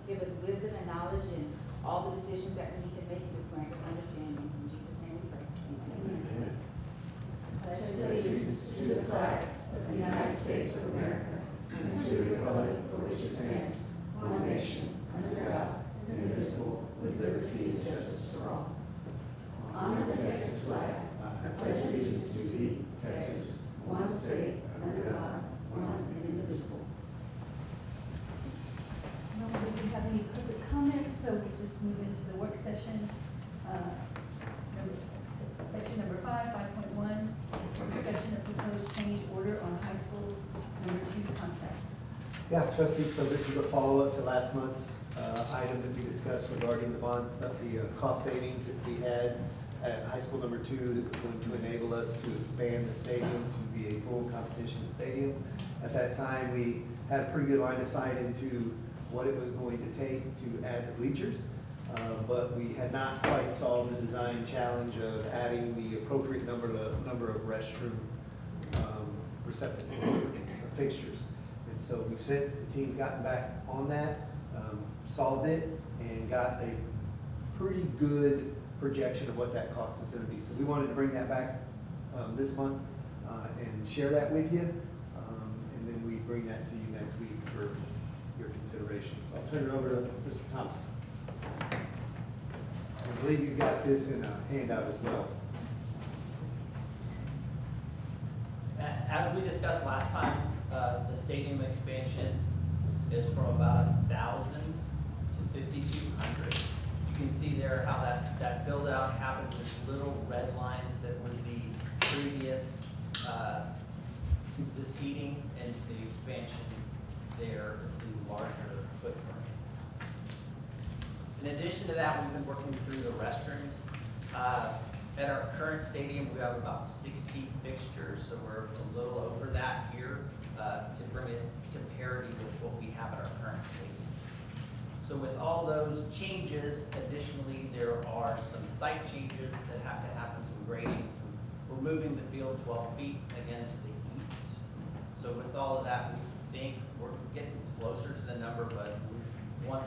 give us wisdom and knowledge in all the decisions that we need to make, and just grant us understanding. In Jesus' name we pray. Amen. Pledge allegiance to the flag of the United States of America and to the republic for which it stands, one nation, under God, indivisible, with liberty and justice for all. Honor the Texas flag. I pledge allegiance to thee, Texas, one state, under God, one and indivisible. Nobody didn't have any public comments, so we just move into the work session. Section number 5.1, discussion of proposed change order on high school number 2 contract. Yeah, trustees, so this is a follow-up to last month's item that we discussed regarding the cost savings that we had at high school number 2 that was going to enable us to expand the stadium to be a full competition stadium. At that time, we had a pretty good line of sight into what it was going to take to add the bleachers, but we had not quite solved the design challenge of adding the appropriate number of restroom receptacles or fixtures. And so we've since, the team's gotten back on that, solved it, and got a pretty good projection of what that cost is going to be. So we wanted to bring that back this month and share that with you, and then we bring that to you next week for your consideration. So I'll turn it over to Mr. Thomas. I believe you've got this in a handout as well. As we discussed last time, the stadium expansion is from about 1,000 to 5,200. You can see there how that build out happens with little red lines that were the previous, the seating, and the expansion there is the larger footprint. In addition to that, we've been working through the restrooms. At our current stadium, we have about 60 fixtures, so we're a little over that here to bring it to parity with what we have at our current stadium. So with all those changes, additionally, there are some site changes that have to happen, some grading. We're moving the field 12 feet again to the east. So with all of that, we think we're getting closer to the number, but we want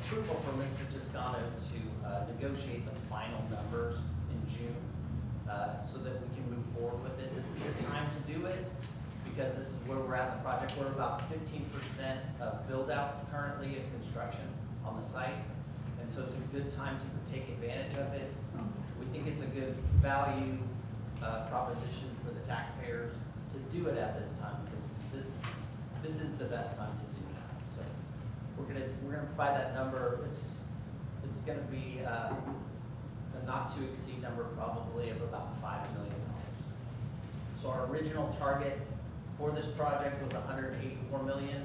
approval from Mr. Toscano to negotiate the final numbers in June so that we can move forward with it. This is the time to do it because this is where we're at in the project. We're about 15% of build out currently in construction on the site. And so it's a good time to take advantage of it. We think it's a good value proposition for the taxpayers to do it at this time because this is the best time to do that. So we're gonna provide that number. It's gonna be a not to exceed number probably of about $5 million. So our original target for this project was $184 million.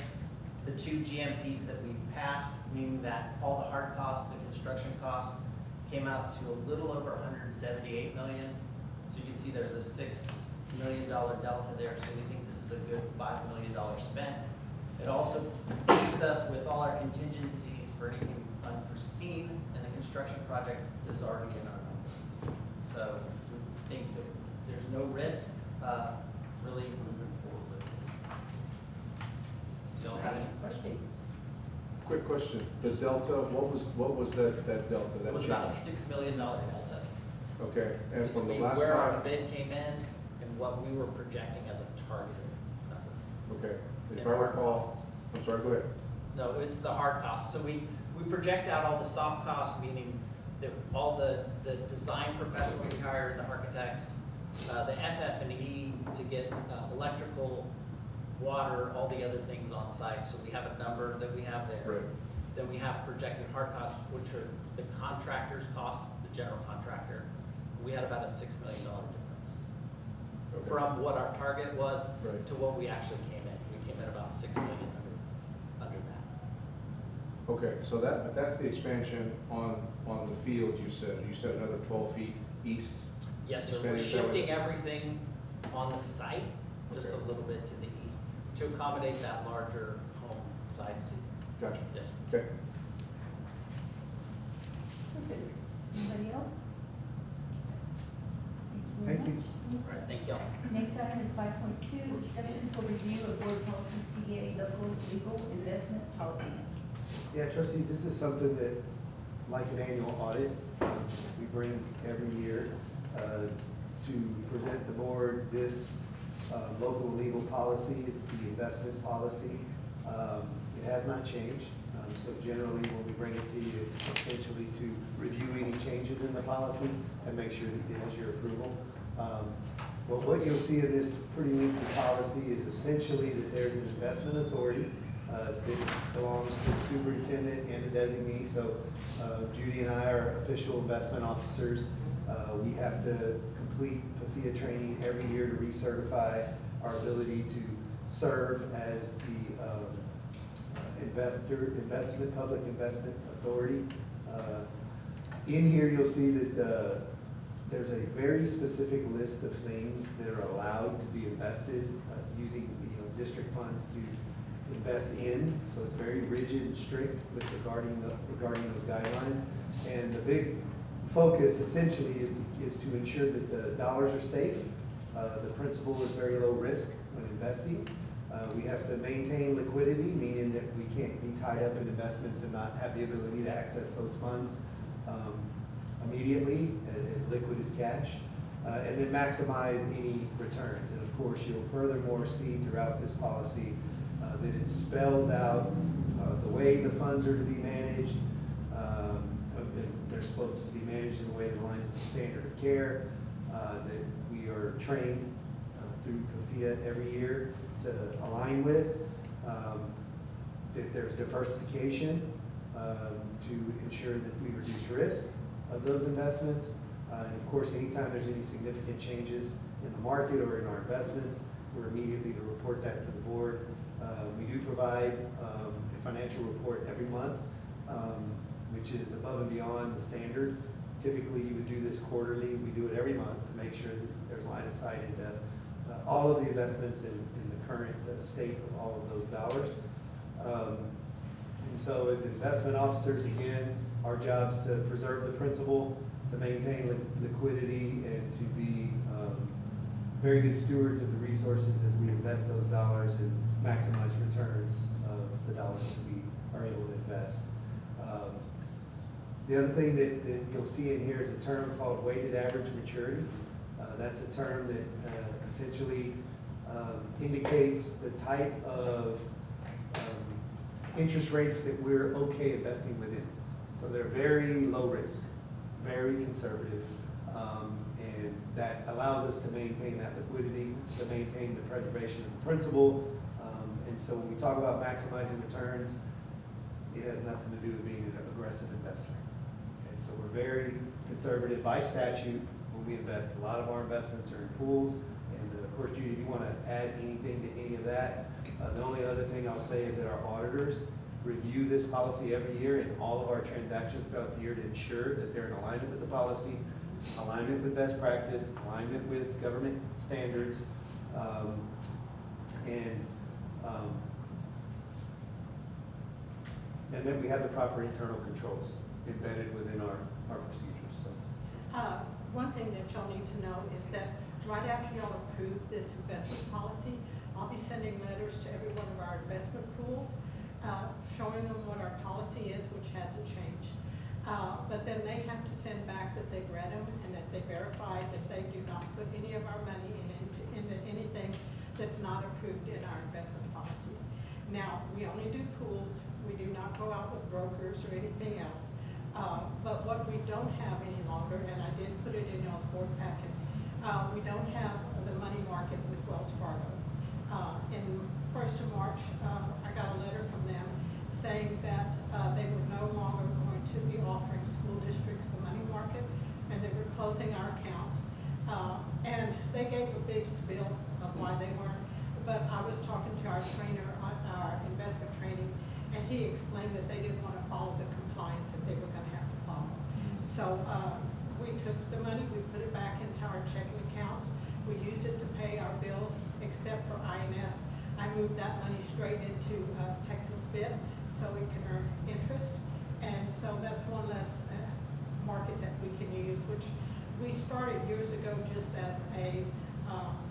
The 2 GMPs that we passed, meaning that all the hard costs, the construction costs, came out to a little over $178 million. So you can see there's a $6 million delta there. So we think this is a good $5 million spent. It also leaves us with all our contingencies for anything unforeseen, and the construction project is already in our number. So we think that there's no risk really moving forward with this. Do y'all have any questions? Quick question, the delta, what was that delta? That It was about a $6 million delta. Okay, and from the Between last where our time, bid came in and what we were projecting as a targeted number. okay, if And I hard recall, costs. I'm sorry, go ahead. No, it's the hard costs. So we project out all the soft costs, meaning that all the design professionals we hired, the architects, the FF&E to get electrical, water, all the other things on site. So we have a number that we have there. Right. Then we have projected hard costs, which are the contractor's costs, the general contractor. We had about a $6 million difference Okay. from what our target was Right. to what we actually came in. We came in about $6 million under that. Okay, so that's the expansion on the field you said another 12 feet east? Yes, sir. We're Expanding that way. shifting everything on the site just Okay. a little bit to the east to accommodate that larger home side seat. Gotcha, Yes. okay. Okay. Anybody else? Thank you. All right, thank y'all. Next item is 5.2, discussion for review of board policy CDA local legal investment policy. Yeah, trustees, this is something that, like an annual audit, we bring every year to present the board this local legal policy. It's the investment policy. It has not changed. So generally, when we bring it to you, it's essentially to review any changes in the policy and make sure that it has your approval. Well, what you'll see in this pretty lengthy policy is essentially that there's an investment authority that belongs to the superintendent and the designee. So Judy and I are official investment officers. We have to complete PFIA training every year to recertify our ability to serve as the public investment authority. In here, you'll see that there's a very specific list of things that are allowed to be invested using district funds to invest in. So it's very rigid and strict with regarding those guidelines. And the big focus essentially is to ensure that the dollars are safe. The principal is very low risk when investing. We have to maintain liquidity, meaning that we can't be tied up in investments and not have the ability to access those funds immediately, as liquid as cash, and then maximize any returns. And of course, you'll furthermore see throughout this policy that it spells out the way the funds are to be managed. They're supposed to be managed in a way that aligns with the standard of care, that we are trained through PFIA every year to align with, that there's diversification to ensure that we reduce risk of those investments. And of course, anytime there's any significant changes in the market or in our investments, we're immediately to report that to the board. We do provide a financial report every month, which is above and beyond the standard. Typically, you would do this quarterly. We do it every month to make sure that there's line of sight into all of the investments in the current state of all of those dollars. And so as investment officers, again, our job's to preserve the principal, to maintain liquidity, and to be very good stewards of the resources as we invest those dollars and maximize returns of the dollars that we are able to invest. The other thing that you'll see in here is a term called weighted average maturity. That's a term that essentially indicates the type of interest rates that we're okay investing within. So they're very low risk, very conservative, and that allows us to maintain that liquidity, to maintain the preservation of the principal. And so when we talk about maximizing returns, it has nothing to do with being an aggressive investor. Okay, so we're very conservative by statute when we invest. A lot of our investments are in pools. And of course, Judy, if you want to add anything to any of that, the only other thing I'll say is that our auditors review this policy every year in all of our transactions throughout the year to ensure that they're in alignment with the policy, alignment with best practice, alignment with government standards, and then we have the proper internal controls embedded within our procedures. So. One thing that y'all need to know is that right after y'all approve this investment policy, I'll be sending letters to every one of our investment pools, showing them what our policy is, which hasn't changed. But then they have to send back that they've read them and that they verified that they do not put any of our money into anything that's not approved in our investment policies. Now, we only do pools. We do not go out with brokers or anything else. But what we don't have any longer, and I did put it in y'all's board packet, we don't have the money market with Wells Fargo. In 1st of March, I got a letter from them saying that they were no longer going to be offering school districts the money market, and they were closing our accounts. And they gave a big spiel of why they weren't. But I was talking to our trainer on our investment training, and he explained that they didn't want to follow the compliance that they were going to have to follow. So we took the money, we put it back into our checking accounts. We used it to pay our bills, except for INS. I moved that money straight into Texas Fit so it can earn interest. And so that's one less market that we can use, which we started years ago just as a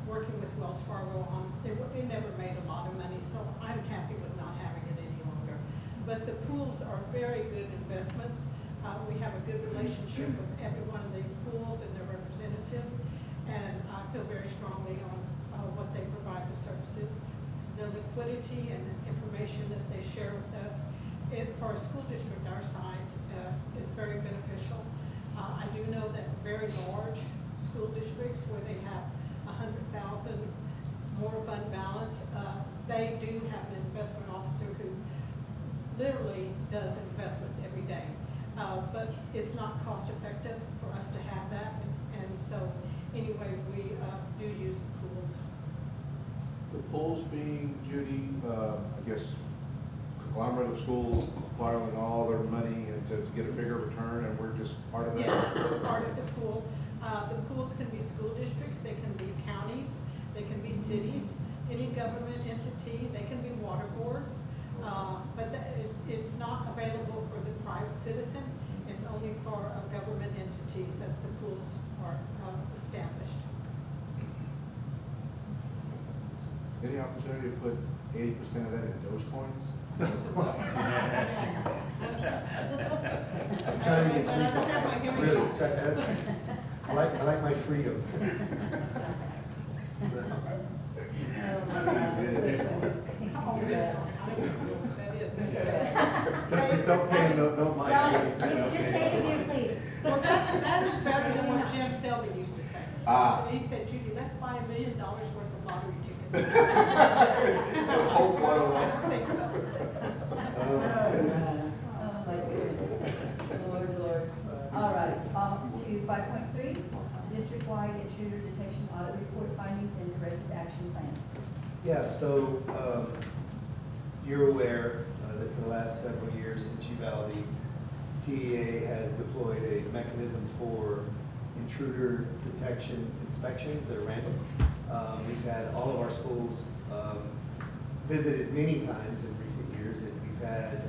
working with Wells Fargo on, it never made a lot of money, so I'm happy with not having it any longer. But the pools are very good investments. We have a good relationship with every one of the pools and their representatives, and I feel very strongly on what they provide the services. The liquidity and information that they share with us, for a school district our size, is very beneficial. I do know that very large school districts where they have 100,000 more fund balance, they do have an investment officer who literally does investments every day. But it's not cost effective for us to have that, and so anyway, we do use the pools. The pools being, Judy, I guess, conglomerate of schools borrowing all their money and to get a bigger return, and we're just part of that? Yes, we're part of the pool. The pools can be school districts, they can be counties, they can be cities, any government entity, they can be water boards. But it's not available for the private citizen. It's only for government entities that the pools are established. Any opportunity to put 80% of that in Dogecoins? I'm trying to get I don't have my sleep. hearing Really, aids. I like my freedom. Oh, really? I don't know what that is. Just don't pay, no mind. Don, Just say just say you do, please. Well, that is better than what Jim Selby used to say. Ah. He said, Judy, let's buy $1 million worth of lottery tickets. Hope one of I them. don't think so. Oh, my goodness. Oh, my goodness. Lord, Lord. All right, to 5.3, district-wide intruder detection audit report findings and corrective action plan. Yeah, so, you're aware that for the last several years since Uvalde, TEA has deployed a mechanism for intruder detection inspections that are random. We've had all of our schools visited many times in recent years, and we've had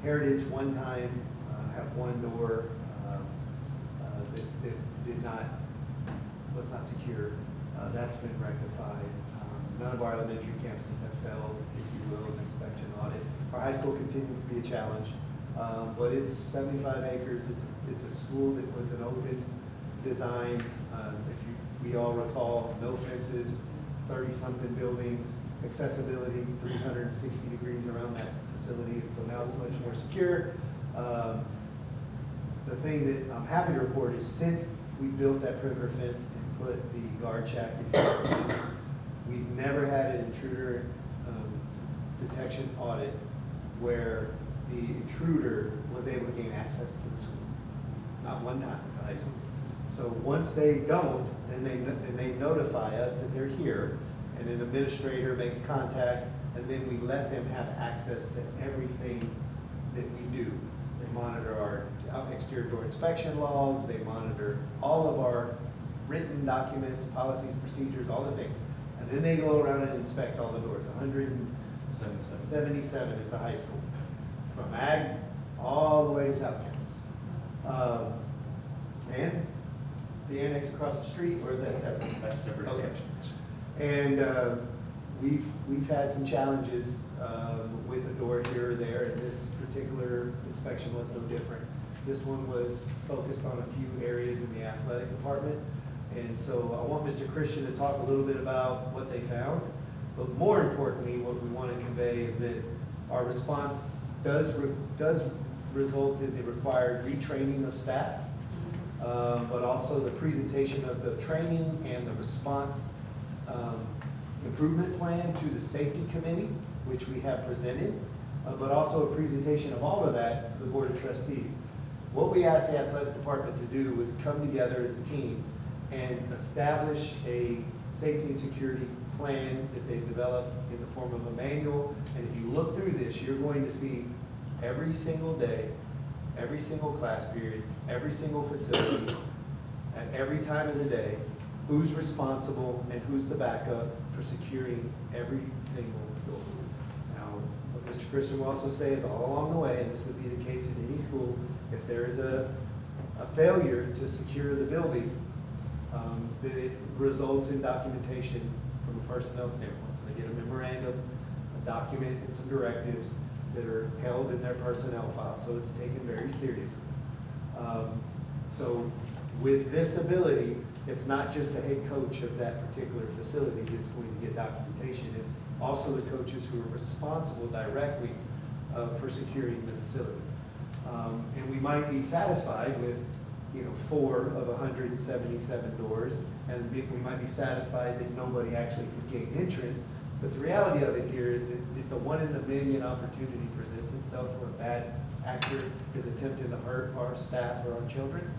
Heritage one time have one door that was not secure. That's been rectified. None of our elementary campuses have failed, if you will, an inspection audit. Our high school continues to be a challenge, but it's 75 acres. It's a school that was an open design. We all recall, no fences, 30-something buildings, accessibility 360 degrees around that facility, and so now it's much more secure. The thing that I'm happy to report is since we built that perimeter fence and put the guard shack, if you will, we've never had an intruder detection audit where the intruder was able to gain access to the school. Not one time at the high school. So once they don't, then they notify us that they're here, and an administrator makes contact, and then we let them have access to everything that we do. They monitor our exterior door inspection logs, they monitor all of our written documents, policies, procedures, all the things. And then they go around and inspect all the doors, 177 at the high school, from ag all the way to South Campus. And the annex across the street, or is that separate? That's a separate Okay. inspection. And we've had some challenges with a door here or there, and this particular inspection was no different. This one was focused on a few areas in the athletic department, and so I want Mr. Christian to talk a little bit about what they found. But more importantly, what we want to convey is that our response does result in the required retraining of staff, but also the presentation of the training and the response improvement plan to the safety committee, which we have presented, but also a presentation of all of that to the board of trustees. What we asked the athletic department to do was come together as a team and establish a safety and security plan that they've developed in the form of a manual. And if you look through this, you're going to see every single day, every single class period, every single facility, at every time of the day, who's responsible and who's the backup for securing every single door. Now, what Mr. Christian will also say is all along the way, and this would be the case in any school, if there is a failure to secure the building, that it results in documentation from a personnel standpoint. So they get a memorandum, a document, and some directives that are held in their personnel file, so it's taken very seriously. So with this ability, it's not just the head coach of that particular facility that's going to get documentation, it's also the coaches who are responsible directly for securing the facility. And we might be satisfied with, 4 of 177 doors, and we might be satisfied that nobody actually could gain entrance. But the reality of it here is that if the 1 in a million opportunity presents itself where a bad actor is attempting to hurt our staff or our children,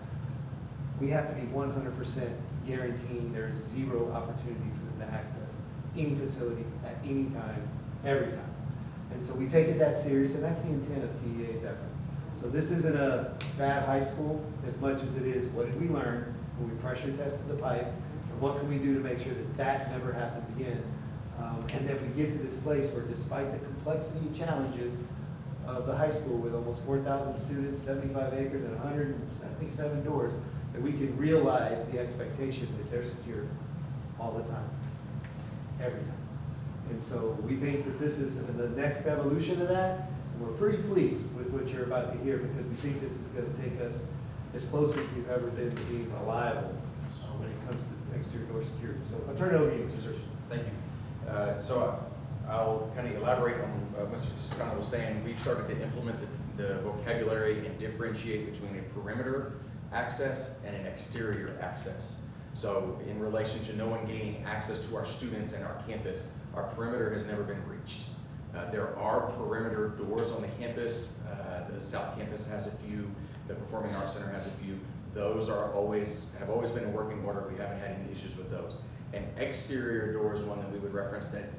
we have to be 100% guaranteeing there's 0 opportunity for them to access any facility at any time, every time. And so we take it that serious, and that's the intent of TEA's effort. So this isn't a bad high school as much as it is what did we learn when we pressure tested the pipes, and what can we do to make sure that that never happens again. And that we get to this place where despite the complexity and challenges of the high school with almost 4,000 students, 75 acres, and 177 doors, that we can realize the expectation that they're secure all the time, every time. And so we think that this is the next evolution of that. And we're pretty pleased with what you're about to hear, because we think this is going to take us as close as we've ever been to being reliable when it comes to exterior door security. So I'll turn it over to you, Mr. Church. Thank you. So I'll kind of elaborate on what Mr. Toscano was saying. We've started to implement the vocabulary and differentiate between a perimeter access and an exterior access. So in relation to no one gaining access to our students and our campus, our perimeter has never been breached. There are perimeter doors on the campus. The South Campus has a few. The Performing Arts Center has a few. Those have always been in working order. We haven't had any issues with those. An exterior door is one that we would reference that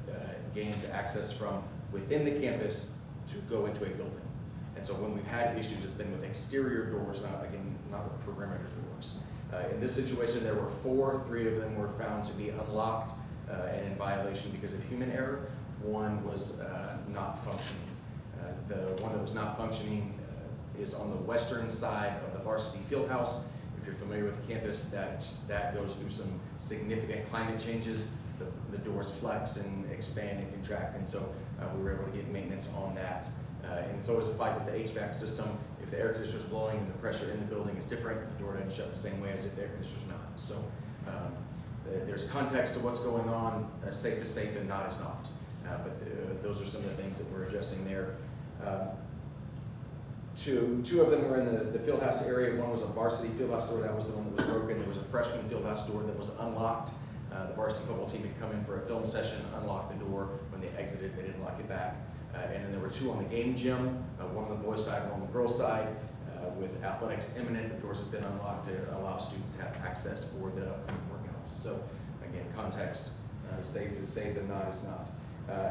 gains access from within the campus to go into a building. And so when we've had issues, it's been with exterior doors, not with perimeter doors. In this situation, there were 4. 3 of them were found to be unlocked and in violation because of human error. 1 was not functioning. The one that was not functioning is on the western side of the varsity field house. If you're familiar with the campus, that goes through some significant climate changes. The doors flex and expand and contract, and so we were able to get maintenance on that. And it's always a fight with the HVAC system. If the air conditioner is blowing and the pressure in the building is different, the door doesn't shut the same way as if the air conditioner is not. So there's context to what's going on. Safe is safe and not is not. But those are some of the things that we're addressing there. Two of them were in the field house area. One was a varsity field house door. That was the one that was broken. There was a freshman field house door that was unlocked. The varsity football team had come in for a film session, unlocked the door. When they exited, they didn't lock it back. And then there were 2 on the game gym, one on the boys' side, one on the girls' side. With athletics imminent, the doors have been unlocked to allow students to have access for the upcoming workouts. So again, context, safe is safe and not is not.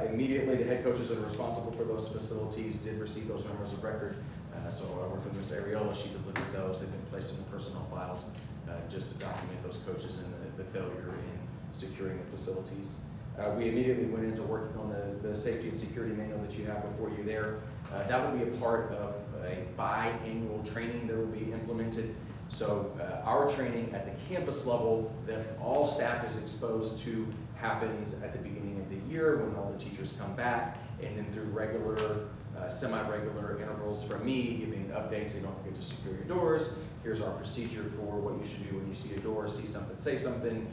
Immediately, the head coaches that are responsible for those facilities did receive those memos of record. So I worked with Ms. Ariola. She delivered those. They've been placed in the personnel files just to document those coaches and the failure in securing the facilities. We immediately went into working on the safety and security manual that you have before you there. That will be a part of a biannual training that will be implemented. So our training at the campus level that all staff is exposed to happens at the beginning of the year when all the teachers come back, and then through regular, semi-regular intervals from me giving updates. So you don't forget to secure your doors. Here's our procedure for what you should do when you see a door, see something, say something.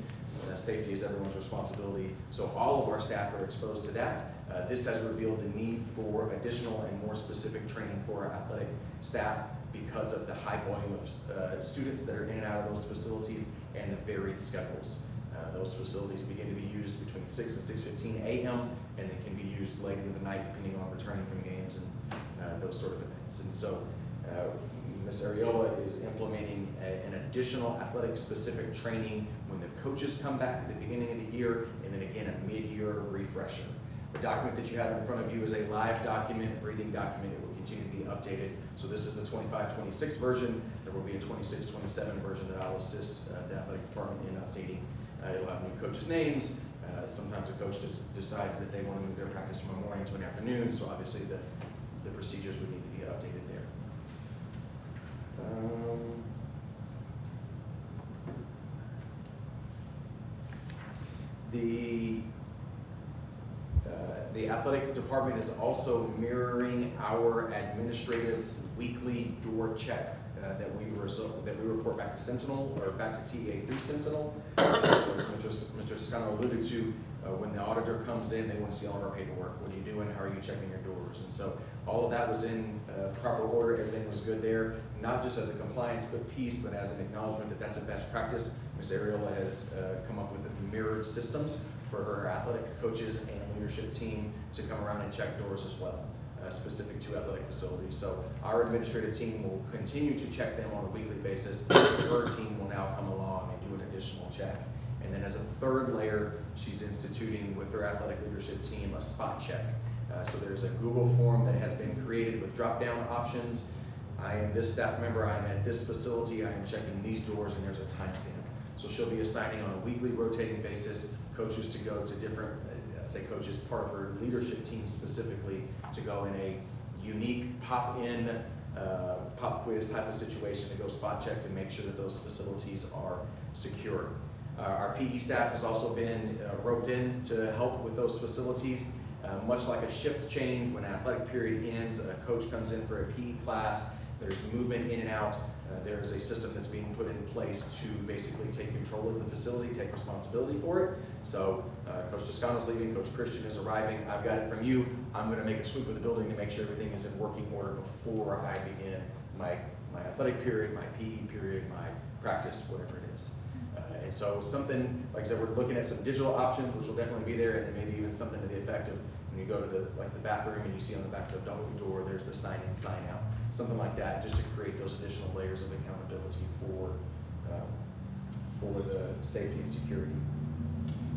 Safety is everyone's responsibility. So all of our staff are exposed to that. This has revealed the need for additional and more specific training for our athletic staff because of the high volume of students that are in and out of those facilities and the varied schedules. Those facilities begin to be used between 6 and 6:15 a.m. and they can be used late into the night depending on returning from games and those sort of events. And so Ms. Ariola is implementing an additional athletic specific training when the coaches come back at the beginning of the year, and then again a mid-year refresher. The document that you have in front of you is a live document, a breathing document. It will continue to be updated. So this is the 25-26 version. There will be a 26-27 version that I'll assist the athletic department in updating. It'll have new coaches' names. Sometimes a coach just decides that they want to move their practice from a morning to an afternoon, so obviously the procedures would need to be updated there. The athletic department is also mirroring our administrative weekly door check that we report back to Sentinel, or back to TA through Sentinel. So as Mr. Scano alluded to, when the auditor comes in, they want to see all of our paperwork. What are you doing? How are you checking your doors? And so all of that was in proper order. Everything was good there, not just as a compliance piece, but as an acknowledgement that that's a best practice. Ms. Ariola has come up with mirrored systems for her athletic coaches and leadership team to come around and check doors as well, specific to athletic facilities. So our administrative team will continue to check them on a weekly basis. Her team will now come along and do an additional check. And then as a third layer, she's instituting with her athletic leadership team a spot check. So there's a Google form that has been created with drop-down options. I am this staff member, I am at this facility, I am checking these doors, and there's a timestamp. So she'll be assigning on a weekly rotating basis coaches to go to different, coaches, part of her leadership team specifically, to go in a unique pop-in, pop quiz type of situation to go spot check to make sure that those facilities are secure. Our PE staff has also been roped in to help with those facilities. Much like a shift change, when athletic period ends, a coach comes in for a PE class, there's movement in and out. There's a system that's being put in place to basically take control of the facility, take responsibility for it. So Coach Toscano's leaving, Coach Christian is arriving. I've got it from you. I'm going to make a sweep of the building to make sure everything is in working order before I begin my athletic period, my PE period, my practice, whatever it is. And so something, like I said, we're looking at some digital options, which will definitely be there, and then maybe even something to the effect of when you go to the bathroom and you see on the back of the double door, there's the sign in, sign out, something like that, just to create those additional layers of accountability for the safety and security.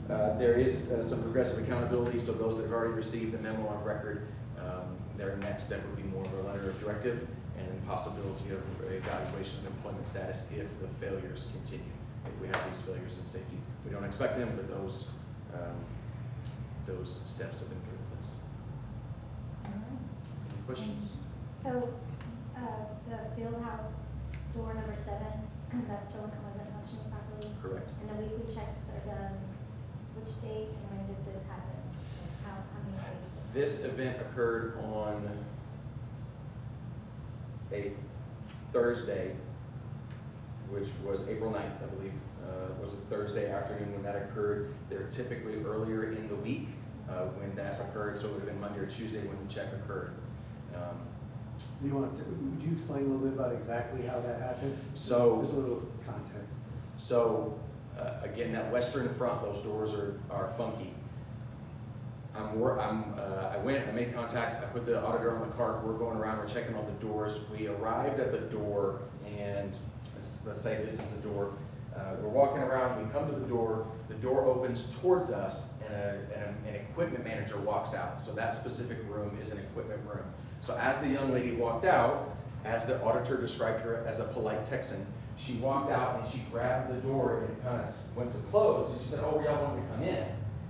There is some progressive accountability, so those that have already received the memo of record, their next step would be more of a letter of directive, and then possibility of evaluation of employment status if the failures continue. If we have these failures in safety, we don't expect them, but those steps have been put in place. Any questions? So, the field house door number 7, that's the one that wasn't functioning properly? Correct. And the weekly checks are done, which date and when did this happen? How many days? This event occurred on a Thursday, which was April 9th, I believe, was a Thursday afternoon when that occurred. They're typically earlier in the week when that occurred, so it would have been Monday or Tuesday when the check occurred. Would you explain a little bit about exactly how that happened? So, there's a little context. So, again, that western front, those doors are funky. I made contact, I put the auditor on the cart, we're going around, we're checking all the doors. We arrived at the door, and let's say this is the door. We're walking around, we come to the door opens towards us, and an equipment manager walks out. So that specific room is an equipment room. So as the young lady walked out, as the auditor described her as a polite Texan, she walked out and she grabbed the door and it kind of went to close. And she said, "Oh, y'all want me to come in?"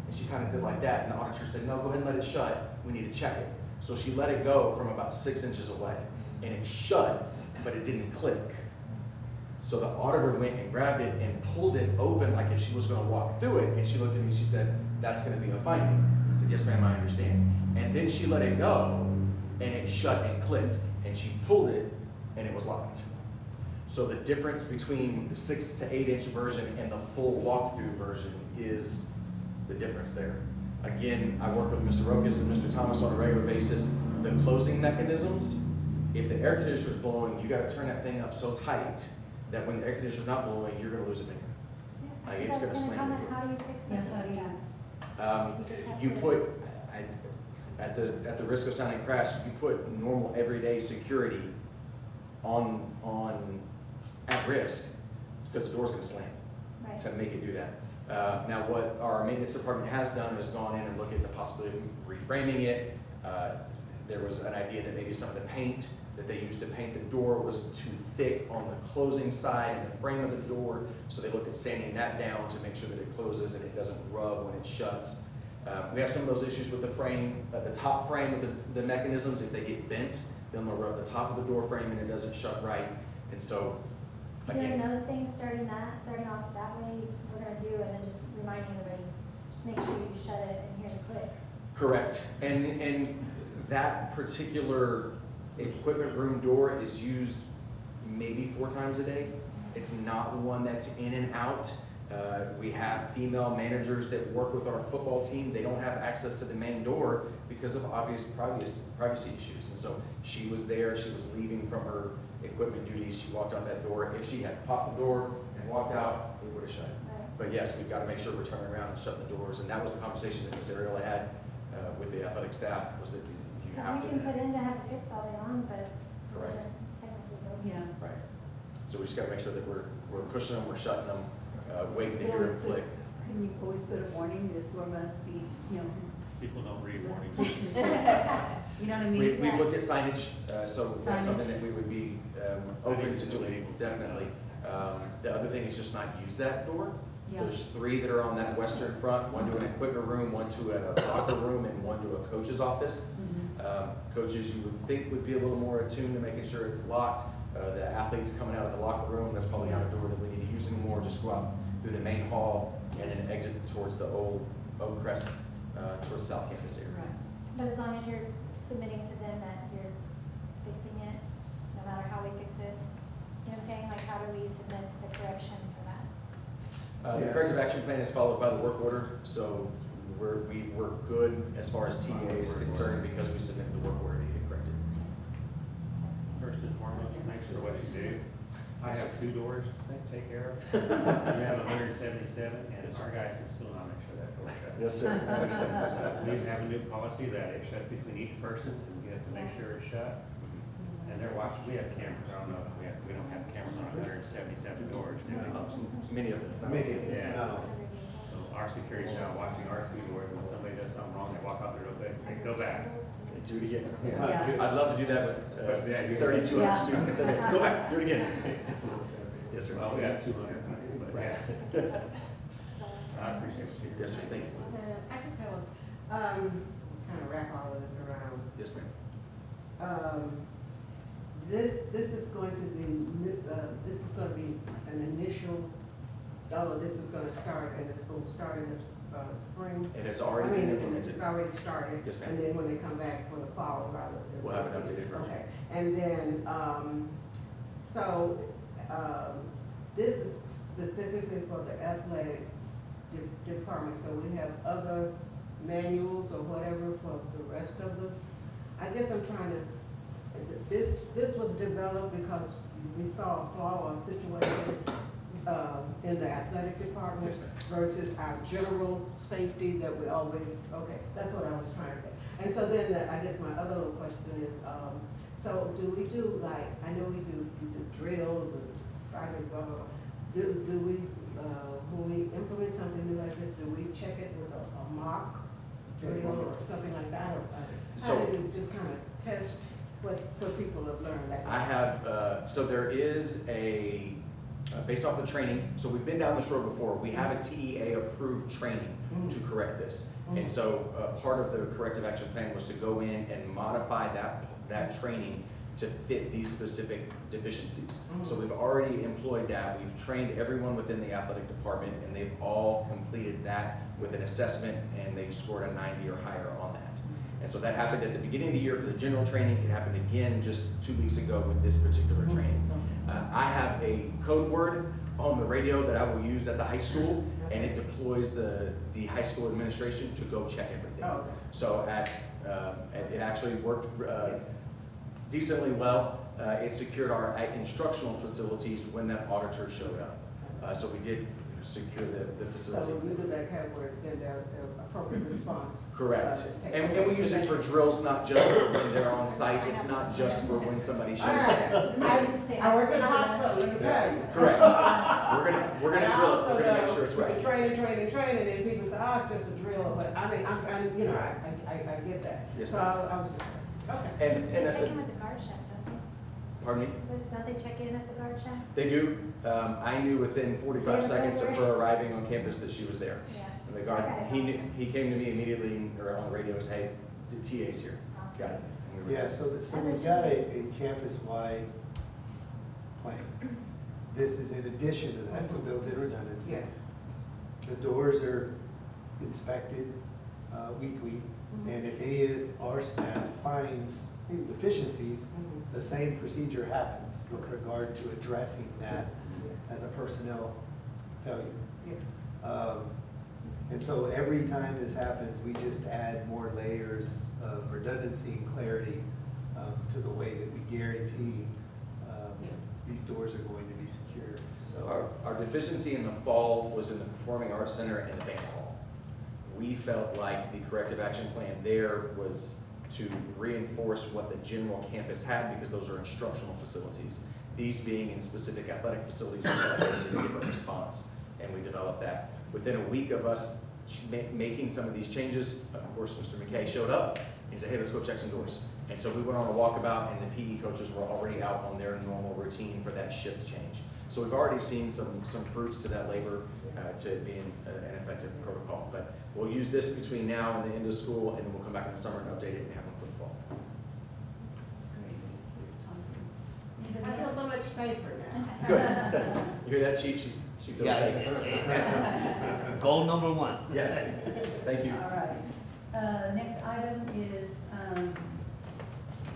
And she kind of did like that. And the auditor said, "No, go ahead and let it shut. We need to check it." So she let it go from about 6 inches away. And it shut, but it didn't click. So the auditor went and grabbed it and pulled it open like if she was going to walk through it. And she looked at me and she said, "That's going to be a finding." I said, "Yes, ma'am, I understand." And then she let it go and it shut and clicked. And she pulled it and it was locked. So the difference between the 6 to 8 inch version and the full walkthrough version is the difference there. Again, I work with Mr. Rokas and Mr. Thomas on a regular basis. The closing mechanisms, if the air conditioner is blowing, you got to turn that thing up so tight that when the air conditioner is not blowing, you're going to lose a finger. Like it's going to slam the door. How do you fix Yeah, something how do like you- that? You put, at the risk of sounding crass, you put normal everyday security on at risk because the door's going to slam Right. to make it do that. Now, what our maintenance department has done is gone in and looked at the possibility of reframing it. There was an idea that maybe some of the paint that they used to paint the door was too thick on the closing side and the frame of the door, so they looked at sanding that down to make sure that it closes and it doesn't rub when it shuts. We have some of those issues with the frame, the top frame of the mechanisms. If they get bent, then they'll rub the top of the door frame and it doesn't shut right. And so, Doing again, those things, starting off that way, we're gonna do, and then just reminding everybody, just make sure you shut it and hear the click. Correct, and that particular equipment room door is used maybe 4 times a day. It's not one that's in and out. We have female managers that work with our football team. They don't have access to the main door because of obvious privacy issues. And so she was there, she was leaving from her equipment duties, she walked out that door. If she had popped the door and walked out, it would have shut. Right. But yes, we've got to make sure we're turning around and shutting the doors. And that was the conversation that Ms. Ariel had with the athletic staff, was that you have Because to. we can put in to have it fixed all day long, but it Correct. wasn't technically broken. Yeah. Right. So we just gotta make sure that we're pushing them, we're shutting them, waiting to You hear always them put- click. Can you always put a warning, this door must be, you know. People don't read warnings. You know what I mean? We've looked at signage, so that's Signage. something that we would be open to doing, definitely. The other thing is just not use that door. Yeah. There's 3 that are on that western front, one to an equipment room, one to a locker room, and one to a coach's office. Mhm. Coaches, you would think would be a little more attuned to making sure it's locked. The athletes coming out of the locker room, that's probably not a door that we need to use anymore. Just go out through the main hall and then exit towards the old Oak Crest, towards South Campus area. Right. But as long as you're submitting to them that you're fixing it, no matter how we fix it, you know what I'm saying? Like, how do we submit the correction for that? The corrective action plan is followed by the work order, so we're good as far as TDA is concerned because we submitted the work order to get corrected. First and foremost, thanks for what you do. I have 2 doors to take care of. You have 177, and our guys can still not make sure that door shuts. Yes, sir. We have a new policy that it shuts between each person, and we have to make sure it's shut. And they're watching, we have cameras, I don't know, we don't have cameras on 177 doors, do we? Many of them. Many of them, Yeah. not all. So our security's now watching our 2 doors, and when somebody does something wrong, they walk out there real quick, they go back. Do it again. Yeah. I'd love to do that with But, yeah, you- 3,200 Yeah. students. Go back, do it again. Yes, sir. Well, we got 200, but yeah. I appreciate what you do. Yes, sir, thank you. I just have a, kind of wrap all of this around. Yes, ma'am. This is going to be, this is gonna be an initial, this is gonna start, and it will start in the, spring. It has I already been mean, implemented. it's already started. Yes, ma'am. And then when they come back for the fall, rather. We'll have an updated version. Okay, and then, this is specifically for the athletic department, so we have other manuals or whatever for the rest of the, I guess I'm trying to, this was developed because we saw a flaw or situation, in the athletic department Yes, ma'am. versus our general safety that we always, okay, that's what I was trying to say. And so then, I guess my other little question is, so do we do like, I know we do drills and practice, blah, blah, blah. Do we, when we implement something new like this, do we check it with a mock drill or something like that? Or So- how do we just kind of test what people have learned? That I have, so there is based off the training, so we've been down this road before, we have a TEA approved training to correct this. And so, part of the corrective action plan was to go in and modify that training to fit these specific deficiencies. So we've already employed that, we've trained everyone within the athletic department, and they've all completed that with an assessment, and they scored a 90 or higher on that. And so that happened at the beginning of the year for the general training, it happened again just 2 weeks ago with this particular training. I have a code word on the radio that I will use at the high school, and it deploys the high school administration to go check everything. Oh, okay. So it actually worked decently well. It secured our instructional facilities when that auditor showed up. So we did secure the So facility. when we do that kind of work, then the appropriate response. Correct. is taken. And we use it for drills, not just for when they're on site, it's not just for when somebody shows All up. right. I work in a hospital, let me tell you. Correct. We're gonna And I drill it, also we're gonna make know sure it's with right. the training, and people say, oh, it's just a drill, but I mean, I'm, you know, I get that. Yes, So ma'am. I was just, okay. They check in with the guard shack, don't Pardon me? they? Don't they check in at the guard shack? They do. I knew within 45 Yeah, seconds of right. her arriving on campus that she was there. Yeah. And the guard, Okay. he came to me immediately, or on the radio, and said, hey, the TA's here. Awesome. Got it. And we were- Yeah, so we've got a campus-wide plan. This is in addition to that, so builds in redundancy. Yeah. The doors are inspected weekly And if any of our staff finds deficiencies, the same procedure happens with regard to addressing that as a personnel failure. And so every time this happens, we just add more layers of redundancy and clarity to the way that we guarantee these doors are going to be secure. So Our deficiency in the fall was in the Performing Arts Center and the band hall. We felt like the corrective action plan there was to reinforce what the general campus had, because those are instructional facilities. These being in specific athletic facilities, we felt like we needed a different response, and we developed that. Within a week of us making some of these changes, of course, Mr. McKay showed up. He said, hey, let's go check some doors. And so we went on a walkabout, and the PE coaches were already out on their normal routine for that shift change. So we've already seen some fruits to that labor to being an effective protocol. But we'll use this between now and the end of school, and then we'll come back in the summer and update it and have them for the fall. Awesome. I feel so much safer now. Good. You hear that, Chief? She feels safe. Goal number one. Yes. Thank you. All right. Next item is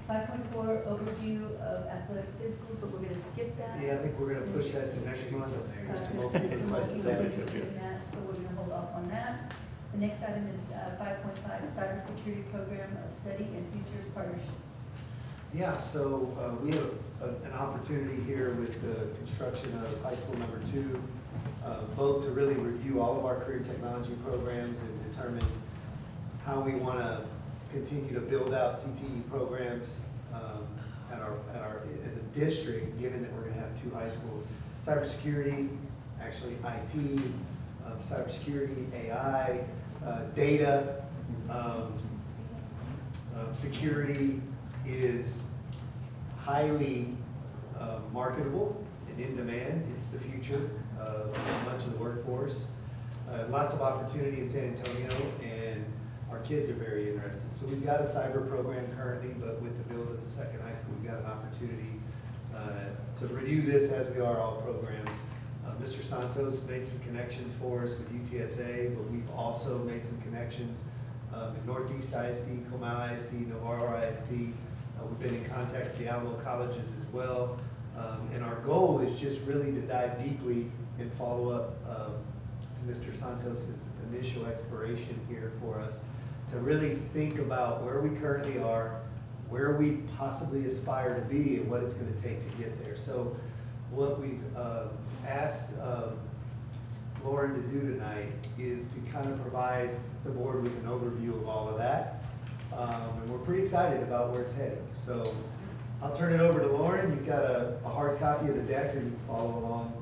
5.4, overview of athletic physicals, but we're gonna skip that. yeah, I think we're gonna push that to next month. Mr. Mr. Mulkey requested that. So we're gonna hold off on that. The next item is 5.5, cybersecurity program of study and future partnerships. Yeah, so we have an opportunity here with the construction of high school number 2, both to really review all of our career technology programs and determine how we want to continue to build out CTE programs as a district, given that we're going to have 2 high schools. Cybersecurity, actually IT, cybersecurity, AI, data, security is highly marketable and in demand. It's the future of much of the workforce. Lots of opportunity in San Antonio, and our kids are very interested. So we've got a cyber program currently, but with the build of the second high school, we've got an opportunity to review this as we are all programs. Mr. Santos made some connections for us with UTSA, but we've also made some connections in Northeast ISD, Comal ISD, Navarro ISD. We've been in contact with the Alamo colleges as well. And our goal is just really to dive deeply and follow up to Mr. Santos's initial exploration here for us to really think about where we currently are, where we possibly aspire to be, and what it's going to take to get there. So what we've asked Lauren to do tonight is to kind of provide the board with an overview of all of that. And we're pretty excited about where it's heading. So I'll turn it over to Lauren. You've got a hard copy of the deck, or you can follow along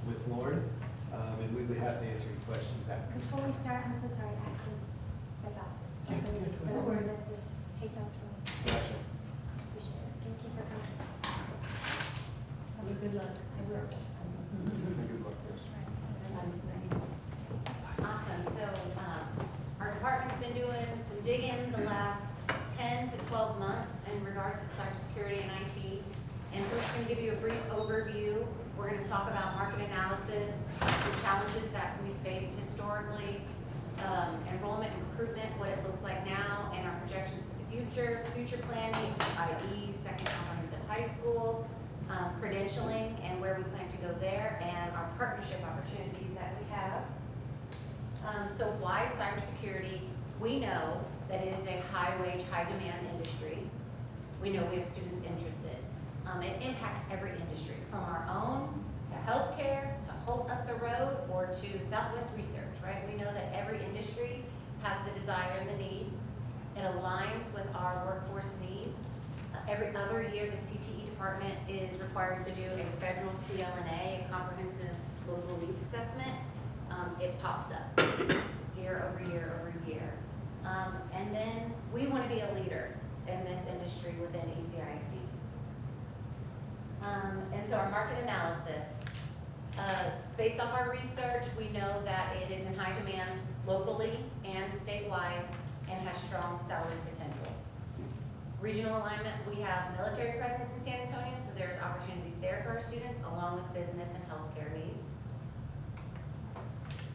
with Lauren. And we'd be happy to answer your questions after. Before we start, I'm so sorry, I have to step out. I don't want to miss this, take notes from me. Gotcha. Appreciate it. Thank you for coming. Have a good luck. I will. Good luck, Chris. Awesome, so, our department's been doing some digging the last 10 to 12 months in regards to cybersecurity and IT. And so we're just gonna give you a brief overview. We're gonna talk about market analysis, the challenges that we faced historically, enrollment and recruitment, what it looks like now, and our projections for the future planning, i.e. second comprehensive high school, credentialing, and where we plan to go there, and our partnership opportunities that we have. So why cybersecurity? We know that it is a high-wage, high-demand industry. We know we have students interested. It impacts every industry, from our own to healthcare, to Holt up the road, or to Southwest Research, right? We know that every industry has the desire and the need. It aligns with our workforce needs. Every other year, the CTE department is required to do a federal CLNA, a comprehensive local needs assessment. It pops up year over year over year. And then we want to be a leader in this industry within ECISD. And so our market analysis, based off our research, we know that it is in high demand locally and statewide and has strong salary potential. Regional alignment, we have military presence in San Antonio, so there's opportunities there for our students, along with business and healthcare needs.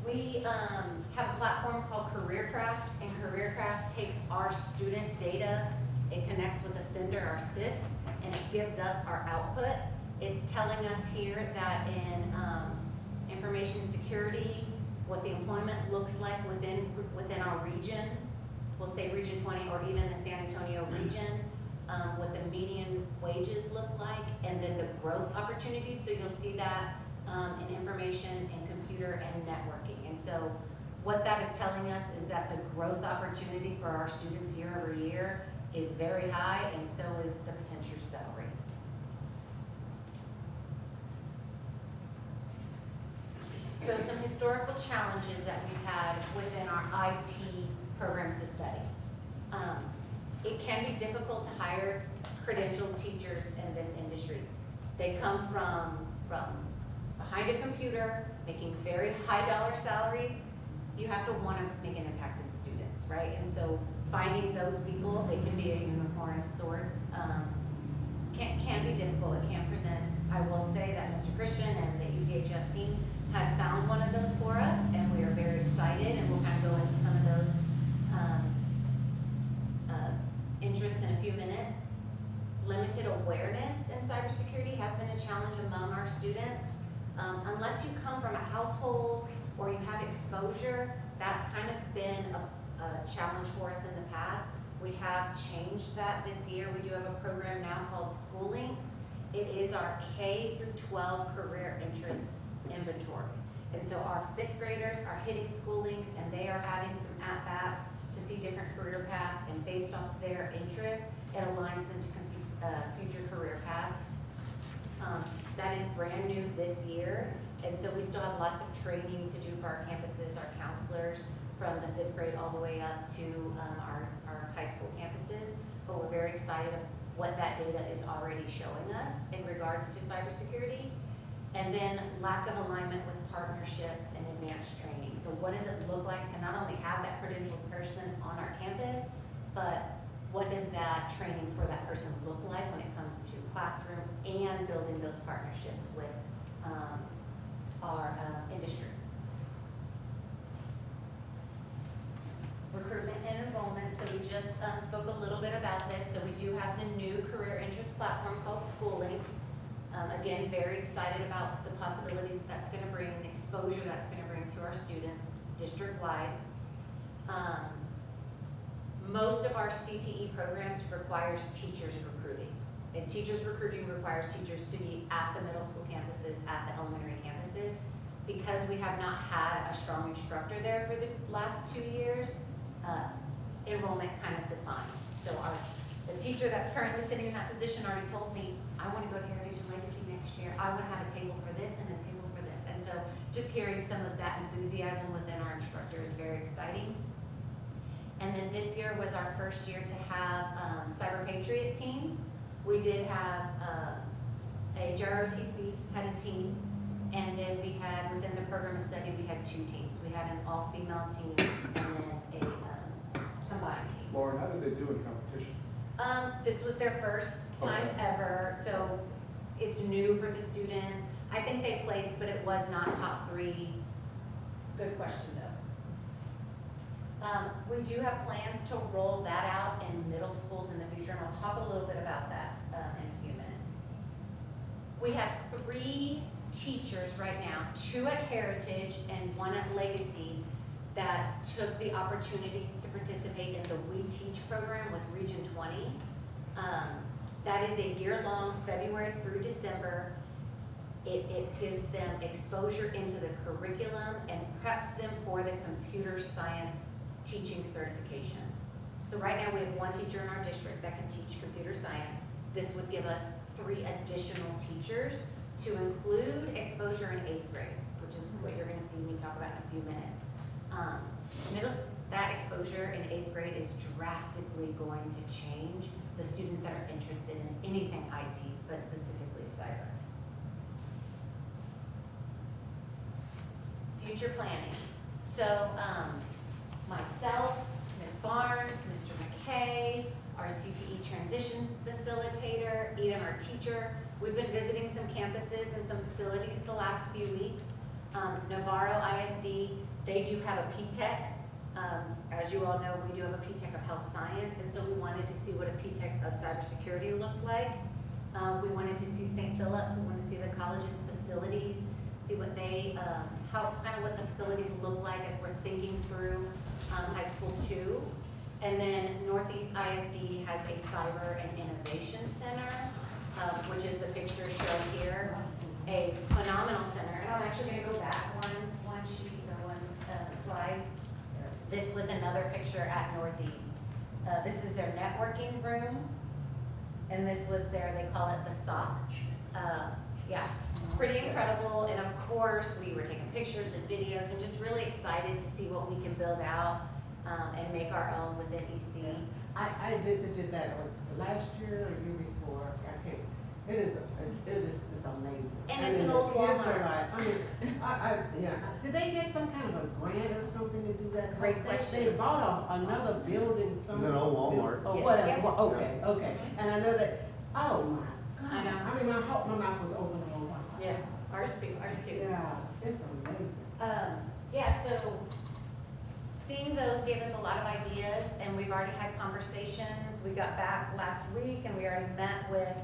We have a platform called CareerCraft, and CareerCraft takes our student data, it connects with a sender, our SIS, and it gives us our output. It's telling us here that in information security, what the employment looks like within our region, we'll say Region 20 or even the San Antonio region, what the median wages look like, and then the growth opportunities. So you'll see that in information and computer and networking. And so what that is telling us is that the growth opportunity for our students year over year is very high, and so is the potential salary. So some historical challenges that we've had within our IT programs of study. It can be difficult to hire credentialed teachers in this industry. They come from behind a computer, making very high dollar salaries. You have to want to make an impact in students, right? And so finding those people, they can be a unicorn of sorts, can be difficult. It can present. I will say that Mr. Christian and the ECHS team has found one of those for us, and we are very excited, and we'll kind of go into some of those interests in a few minutes. Limited awareness in cybersecurity has been a challenge among our students. Unless you come from a household or you have exposure, that's kind of been a challenge for us in the past. We have changed that this year. We do have a program now called School Links. It is our K through 12 career interest inventory. And so our 5th graders are hitting School Links, and they are having some at-bats to see different career paths, and based off their interests, it aligns them to future career paths. That is brand new this year, and so we still have lots of training to do for our campuses, our counselors, from the 5th grade all the way up to our high school campuses. But we're very excited of what that data is already showing us in regards to cybersecurity. And then lack of alignment with partnerships and advanced training. So what does it look like to not only have that credentialed person on our campus, but what does that training for that person look like when it comes to classroom and building those partnerships with our industry. Recruitment and enrollment, so we just spoke a little bit about this. So we do have the new career interest platform called School Links. Again, very excited about the possibilities that that's going to bring, the exposure that's going to bring to our students district-wide. Most of our CTE programs requires teachers recruiting. And teachers recruiting requires teachers to be at the middle school campuses, at the elementary campuses. Because we have not had a strong instructor there for the last 2 years, enrollment kind of declined. So the teacher that's currently sitting in that position already told me, I want to go to Heritage and Legacy next year. I want to have a table for this and a table for this. And so just hearing some of that enthusiasm within our instructor is very exciting. And then this year was our first year to have Cyber Patriot teams. We did have a JROTC had a team, and then we had, within the program of study, we had 2 teams. We had an all-female team and then a combined team. Lauren, how did they do in competition? This was their first time ever, so it's new for the students. I think they placed, but it was not top 3. Good question, though. We do have plans to roll that out in middle schools in the future, and I'll talk a little bit about that in a few minutes. We have 3 teachers right now, 2 at Heritage and 1 at Legacy, that took the opportunity to participate in the We Teach program with Region 20. That is a year-long, February through December. It gives them exposure into the curriculum and preps them for the computer science teaching certification. So right now we have 1 teacher in our district that can teach computer science. This would give us 3 additional teachers to include exposure in 8th grade, which is what you're going to see me talk about in a few minutes. That exposure in 8th grade is drastically going to change the students that are interested in anything IT, but specifically cyber. Future planning. So myself, Ms. Barnes, Mr. McKay, our CTE transition facilitator, even our teacher, we've been visiting some campuses and some facilities the last few weeks. Navarro ISD, They do have a P-TECH. As you all know, we do have a P-TECH of health science, and so we wanted to see what a P-TECH of cybersecurity looked like. We wanted to see St. Philip's, we wanted to see the college's facilities, see what they, what the facilities look like as we're thinking through high school 2. And then Northeast ISD has a cyber and innovation center, which is the picture shown here. A phenomenal center. And I'm actually gonna go back one sheet or one slide. This was another picture at Northeast. This is their networking room. And this was they call it the SOC. Yeah, pretty incredible. And of course, we were taking pictures and videos and just really excited to see what we can build out and make our own within EC. I visited that, was last year or year before, I can't, it is just amazing. And I it's mean, an old the kids are Walmart. like, yeah, did they get some kind of a grant or something to do that? Great question. They bought another building, It was an old Walmart. Oh, Yes. whatever, Yeah. well, okay, and I know that, oh my God. I know. I mean, my mouth was open the whole time. Yeah, ours too. Yeah, it's amazing. Yeah, so seeing those gave us a lot of ideas, and we've already had conversations. We got back last week and we already met with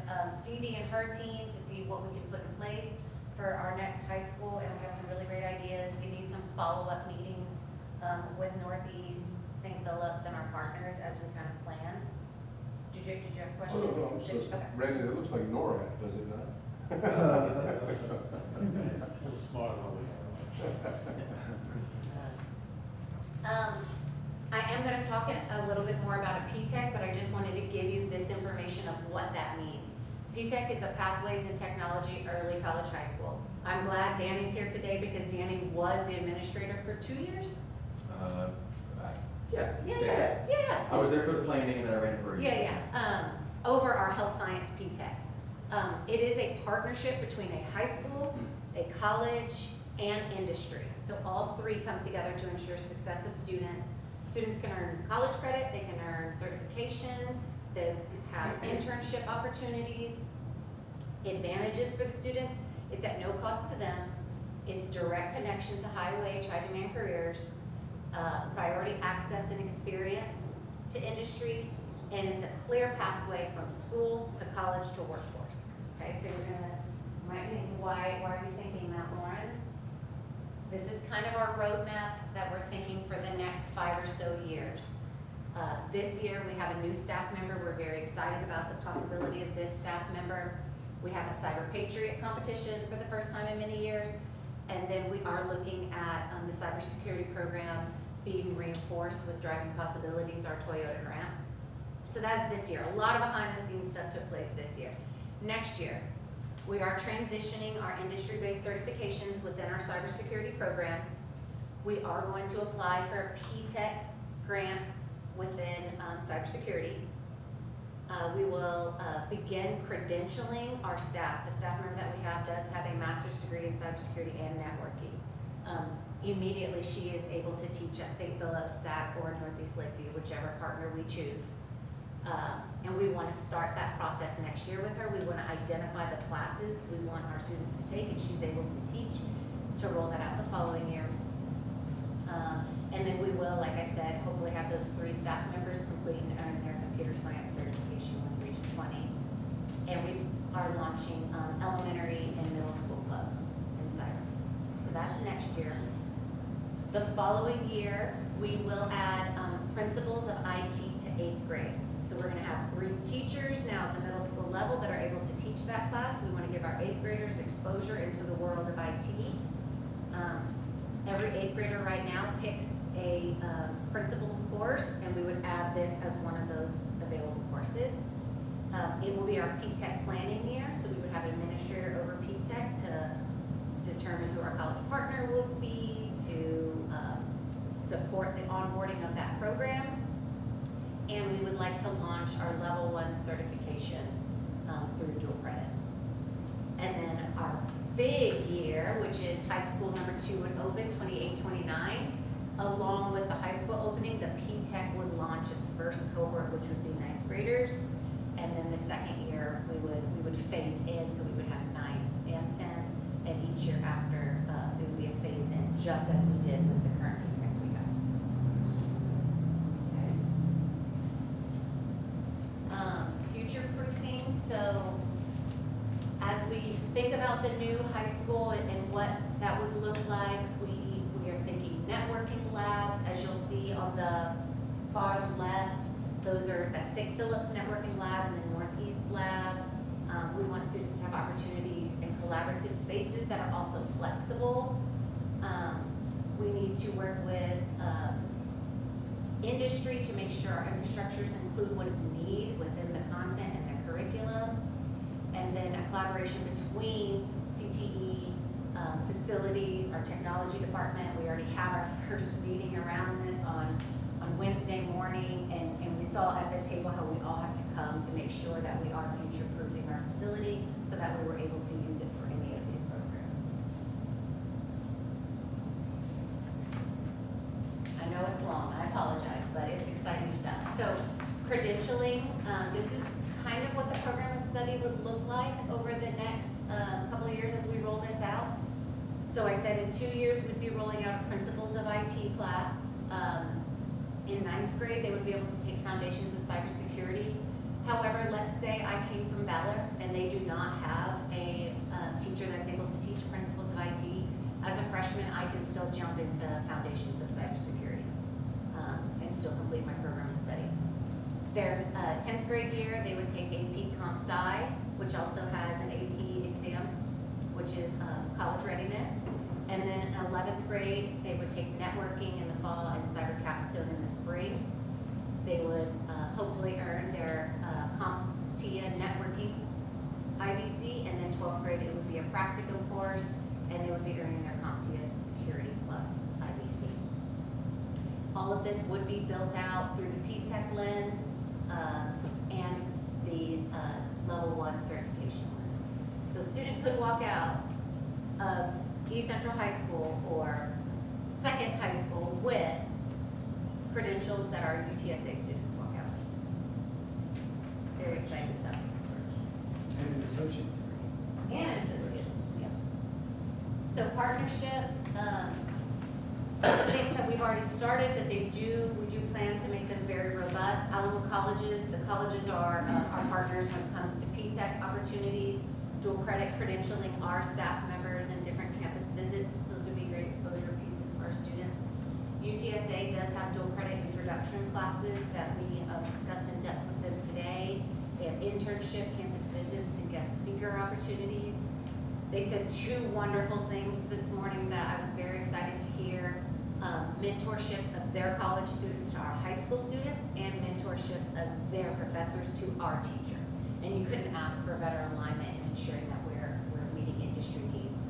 Stevie and her team to see what we can put in place for our next high school, and we have some really great ideas. We need some follow-up meetings with Northeast, St. Philip's, and our partners as we kind of plan. Did you have a question? Oh, no, it's just, Okay. Randy, it looks like NORAD, does it not? A little smaller than we I am going to talk a little bit more about a P-TECH, but I just wanted to give you this information of what that means. P-TECH is a Pathways in Technology Early College High School. I'm glad Danny's here today because Danny was the administrator for 2 years. Yeah. I was there for the planning and then I ran for a year. Over our health science P-TECH. It is a partnership between a high school, a college, and industry. So all three come together to ensure success of students. Students can earn college credit, they can earn certifications, they have internship opportunities, advantages for the students. It's at no cost to them. It's direct connection to high wage, high demand careers, priority access and experience to industry, and it's a clear pathway from school to college to workforce. Okay, so you might be thinking, why are you thinking that, Lauren? This is kind of our roadmap that we're thinking for the next 5 or so years. This year, we have a new staff member. We're very excited about the possibility of this staff member. We have a Cyber Patriot competition for the first time in many years. And then we are looking at the cybersecurity program being reinforced with Driving Possibilities, our Toyota grant. So that's this year. A lot of behind the scenes stuff took place this year. Next year, we are transitioning our industry-based certifications within our cybersecurity program. We are going to apply for a P-TECH grant within cybersecurity. We will begin credentialing our staff. The staff member that we have does have a master's degree in cybersecurity and networking. Immediately, she is able to teach at St. Philip's, SAC, or Northeast Lakeview, whichever partner we choose. And we want to start that process next year with her. We want to identify the classes we want our students to take, and she's able to teach, to roll that out the following year. And then we will, like I said, hopefully have those 3 staff members complete and earn their computer science certification with Region 20. And we are launching elementary and middle school clubs in cyber. So that's next year. The following year, we will add principles of IT to 8th grade. So we're gonna have 3 teachers now at the middle school level that are able to teach that class. We wanna give our 8th graders exposure into the world of IT. Every 8th grader right now picks a principles course, and we would add this as one of those available courses. It will be our P-TECH planning year, so we would have an administrator over P-TECH to determine who our college partner would be, to support the onboarding of that program. And we would like to launch our level 1 certification through dual credit. And then our big year, which is high school number 2 would open 28-29. Along with the high school opening, the P-TECH would launch its first cohort, which would be 9th graders. And then the second year, we would phase in, so we would have 9th and 10th. And each year after, it would be a phase in, just as we did with the current So as we think about the new high school and what that would look like, we are thinking networking labs, as you'll see on the bottom left. Those are at St. Philip's Networking Lab and the Northeast Lab. We want students to have opportunities in collaborative spaces that are also flexible. We need to work with industry to make sure our infrastructures include what is needed within the content and the curriculum. And then a collaboration between CTE, facilities, our technology department. We already have our first meeting around this on Wednesday morning, and we saw at the table how we all have to come to make sure that we are future-proofing our facility so that we were able to use it for any of these programs. I know it's long, I apologize, but it's exciting stuff. So credentialing, this is kind of what the program of study would look like over the next couple of years as we roll this out. So I said in 2 years, we'd be rolling out a Principles of IT class. In 9th grade, they would be able to take Foundations of Cybersecurity. However, let's say I came from Ballard and they do not have a teacher that's able to teach Principles of IT. As a freshman, I can still jump into Foundations of Cybersecurity and still complete my program of study. Their 10th grade year, they would take AP Comp Sci, which also has an AP exam, which is college readiness. And then in 11th grade, they would take networking in the fall and cyber capstone in the spring. They would hopefully earn their CompTIA networking IBC, and then 12th grade, it would be a practicum course, and they would be earning their CompTIA Security Plus IBC. All of this would be built out through the P-TECH lens and the level 1 certification lens. So a student could walk out of East Central High School or Second High School with credentials that our UTSA students walk out with. Very exciting stuff. And an associate's degree. And associates, yeah. So partnerships, things that we've already started, but we do plan to make them very robust. Alamo colleges, the colleges are our partners when it comes to P-TECH opportunities, dual credit credentialing our staff members in different campus visits. Those would be great exposure pieces for our students. UTSA does have dual credit introduction classes that we discussed in depth with them today. They have internship, campus visits, and guest speaker opportunities. They said 2 wonderful things this morning that I was very excited to hear. Mentorships of their college students to our high school students, and mentorships of their professors to our teacher. And you couldn't ask for a better alignment in ensuring that we're meeting industry needs.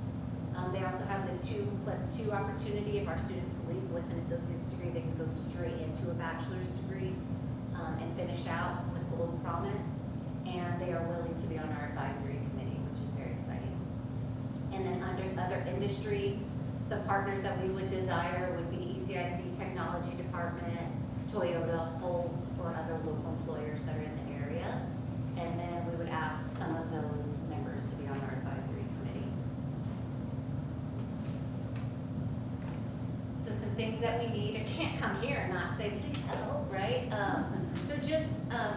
They also have the 2+2 opportunity. If our students leave with an associate's degree, they can go straight into a bachelor's degree and finish out with Golden Promise. And they are willing to be on our advisory committee, which is very exciting. And then under other industry, some partners that we would desire would be ECISD Technology Department, Toyota, Holt, or other local employers that are in the area. And then we would ask some of those members to be on our advisory committee. So some things that we need, I can't come here and not say, please help, right? So just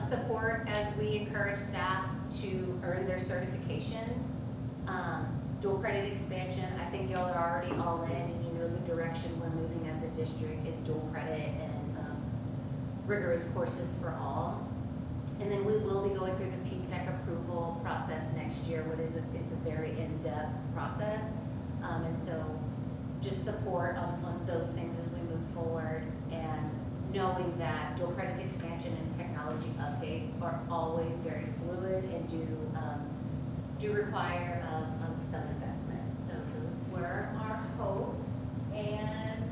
support as we encourage staff to earn their certifications. Dual credit expansion, I think y'all are already all in and you know the direction we're moving as a district is dual credit and rigorous courses for all. And then we will be going through the P-TECH approval process next year, it's a very in-depth process. And so just support on those things as we move forward, and knowing that dual credit expansion and technology updates are always very fluid and do require some investment. So those were our hopes, and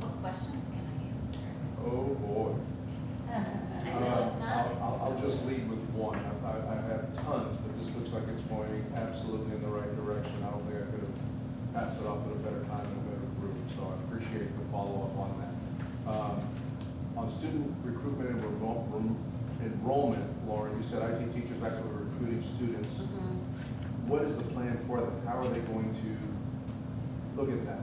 what questions can I answer? Oh, boy. I know it's not. I'll just lead with one. I have tons, but this looks like it's going absolutely in the right direction. I don't think I could have passed it off at a better time and a better group, so I appreciate the follow-up on that. On student recruitment and enrollment, Lauren, you said IT teachers actually recruiting students. Mhm. What is the plan for them? How are they going to look at that?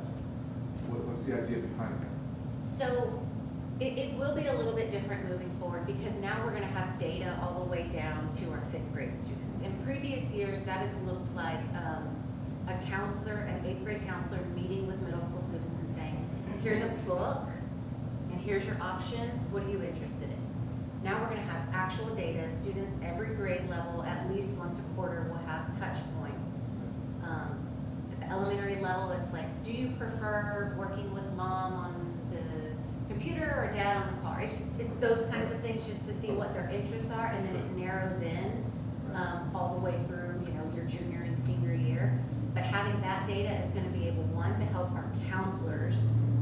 What's the idea behind that? So It will be a little bit different moving forward because now we're gonna have data all the way down to our 5th grade students. In previous years, that has looked like a counselor, an 8th grade counselor meeting with middle school students and saying, here's a book and here's your options, what are you interested in? Now we're gonna have actual data, students every grade level, at least once a quarter, will have touch points. At the elementary level, it's like, do you prefer working with mom on the computer or dad on the car? It's those kinds of things just to see what their interests are, and then it narrows in all the way through, your junior and senior year. But having that data is gonna be able, one, to help our counselors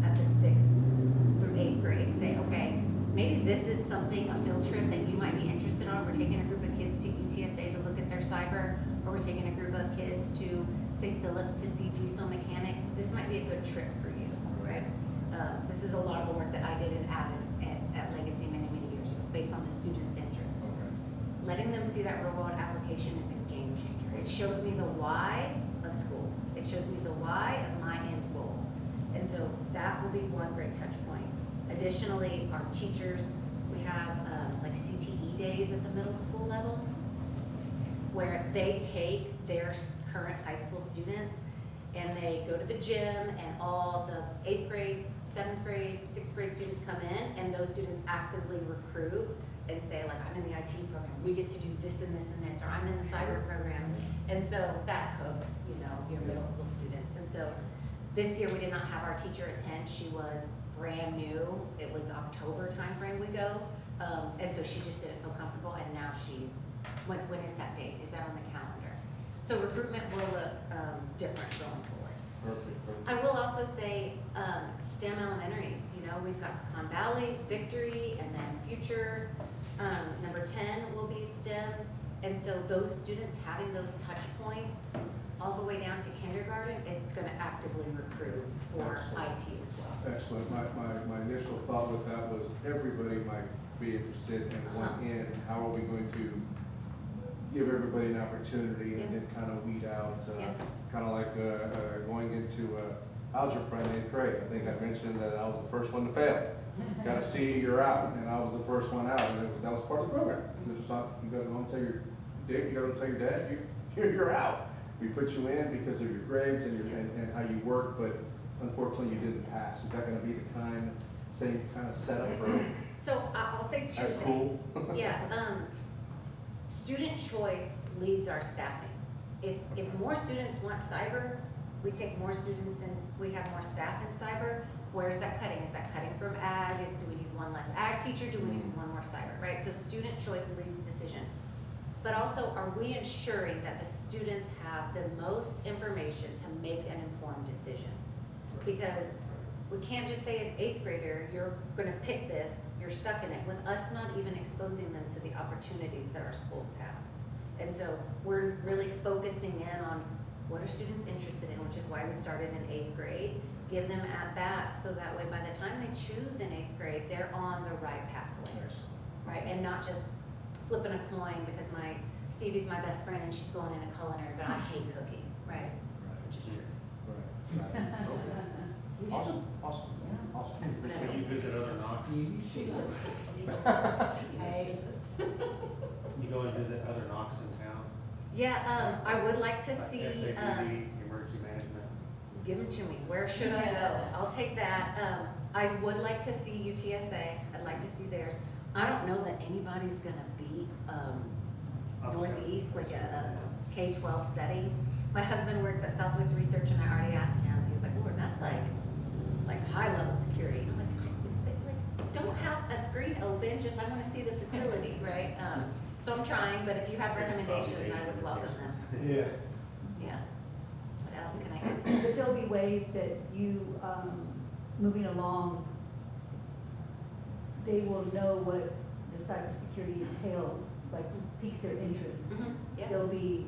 at the 6th through 8th grade say, okay, maybe this is something, a field trip that you might be interested on. We're taking a group of kids to UTSA to look at their cyber, or we're taking a group of kids to St. Phillips to see diesel mechanic. This might be a good trip for you, right? This is a lot of the work that I did in Avid at Legacy many, many years ago, based on the students' interests. Letting them see that real world application is a game changer. It shows me the why of school. It shows me the why of my end goal. And so that will be one great touch point. Additionally, our teachers, we have like CTE days at the middle school level where they take their current high school students and they go to the gym, and all the 8th grade, 7th grade, 6th grade students come in, and those students actively recruit and say, like, I'm in the IT program, we get to do this and this and this, or I'm in the cyber program. And so that hooks, your middle school students. And so this year we did not have our teacher attend. She was brand new. It was October timeframe we go. And so she just didn't feel comfortable, and now when is that date? Is that on the calendar? So recruitment will look different going forward. Perfect. I will also say STEM elementaries, we've got Pecan Valley, Victory, and then Future. Number 10 will be STEM. And so those students having those touch points all the way down to kindergarten is gonna actively recruit for IT as well. Excellent. My initial thought with that was everybody might be interested in one end. How are we going to give everybody an opportunity and then kind of weed out, kind of like going into algebra in 8th grade. I think I mentioned that I was the first one to fail. Got to see you're out, and I was the first one out, and that was part of the program. This was not, you got to go and tell your dad, you got to tell your dad, you're out. We put you in because of your grades and and how you work, but unfortunately you didn't pass. Is that going to be the same kind of setup for? So I'll say two That's things. cool. Yeah, student choice leads our staffing. If more students want cyber, we take more students and we have more staff in cyber. Where is that cutting? Is that cutting from ag? Do we need one less ag teacher? Do we need one more cyber, right? So student choice leads decision. But also, are we ensuring that the students have the most information to make an informed decision? Because we can't just say as 8th grader, you're gonna pick this, you're stuck in it, with us not even exposing them to the opportunities that our schools have. And so we're really focusing in on what are students interested in, which is why we started in 8th grade. Give them at-bats so that way by the time they choose in 8th grade, they're on the right pathway, right? And not just flipping a coin because Stevie's my best friend and she's going into culinary, but I hate cooking, right? Which is true. Right. Awesome. Can you visit other Knox? Hey. You go and visit other Knox in town? Yeah, I would like to Like see, SAPD, emergency management? give them to me. Where should I go? I'll take that. I would like to see UTSA. I'd like to see theirs. I don't know that anybody's gonna beat Northeast, like a K-12 setting. My husband works at Southwest Research, and I already asked him. He was like, "Lord, that's like high-level security." And I'm like, don't have a screen open. Just I want to see the facility, right? So I'm trying, but if you have recommendations, I would welcome them. Yeah. Yeah. What else can I answer? But there'll be ways that you, moving along, they will know what the cybersecurity entails, like piques their interest. Yeah. There'll be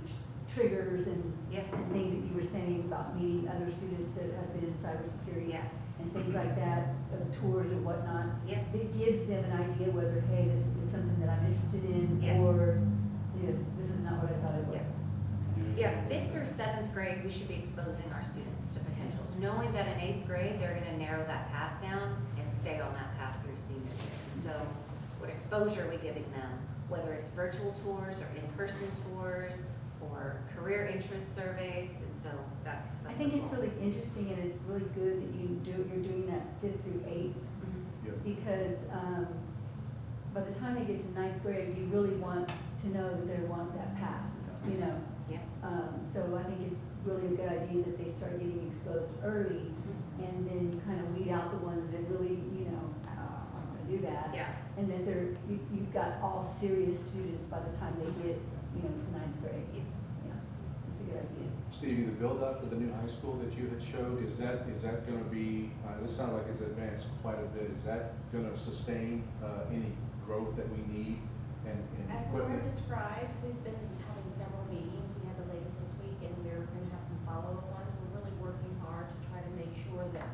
triggers and Yeah. and things that you were saying about meeting other students that have been in cybersecurity. Yeah. And things like that, tours and whatnot. Yes. It gives them an idea whether, hey, this is something that I'm interested in, Yes. or, yeah, this is not what I thought it was. Yes. Yeah, 5th through 7th grade, we should be exposing our students to potentials, knowing that in 8th grade, they're gonna narrow that path down and stay on that path through senior year. And so, what exposure are we giving them, whether it's virtual tours or in-person tours or career interest surveys, and so that's I think a it's goal. really interesting and it's really good that you're doing that 5th through 8th, Mhm. because, by the time they get to 9th grade, you really want to know that they want that path, you know? Yeah. So I think it's really a good idea that they start getting exposed early, and then kind of weed out the ones that really, you know, aren't gonna do that. Yeah. And that you've got all serious students by the time they get, you know, to 9th grade. Yeah. Yeah, it's a good idea. Stevie, the build-up for the new high school that you had showed, is that gonna be, this sounds like it's advanced quite a bit, is that gonna sustain, any growth that we need and As equipment? Laura described, we've been having several meetings, we had the latest this week, and we're gonna have some follow-up ones. We're really working hard to try to make sure that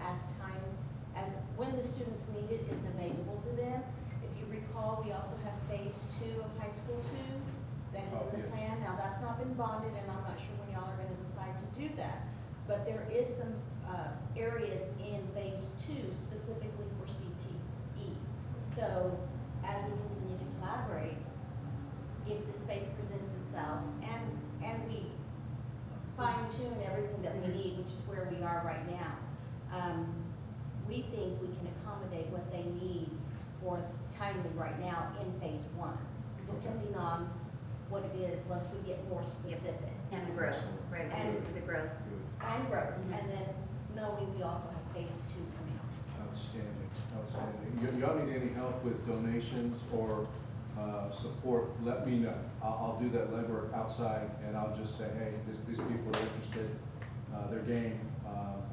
when the students need it, it's available to them. If you recall, we also have phase 2 of high school 2, that is Oh, in the yes. plan. Now, that's not been bonded, and I'm not sure when y'all are gonna decide to do that. But there is some, areas in phase 2 specifically for CTE. So, as we continue to collaborate, if the space presents itself and we fine tune everything that we need, which is where we are right now, we think we can accommodate what they need for timely right now in phase 1, depending on what it is once we get more specific. And the growth, right, and see the growth. And growth, and then knowing we also have phase 2 coming up. Outstanding, outstanding. Y'all need any help with donations or, support, let me know. I'll do that legwork outside and I'll just say, hey, these people are interested, they're game,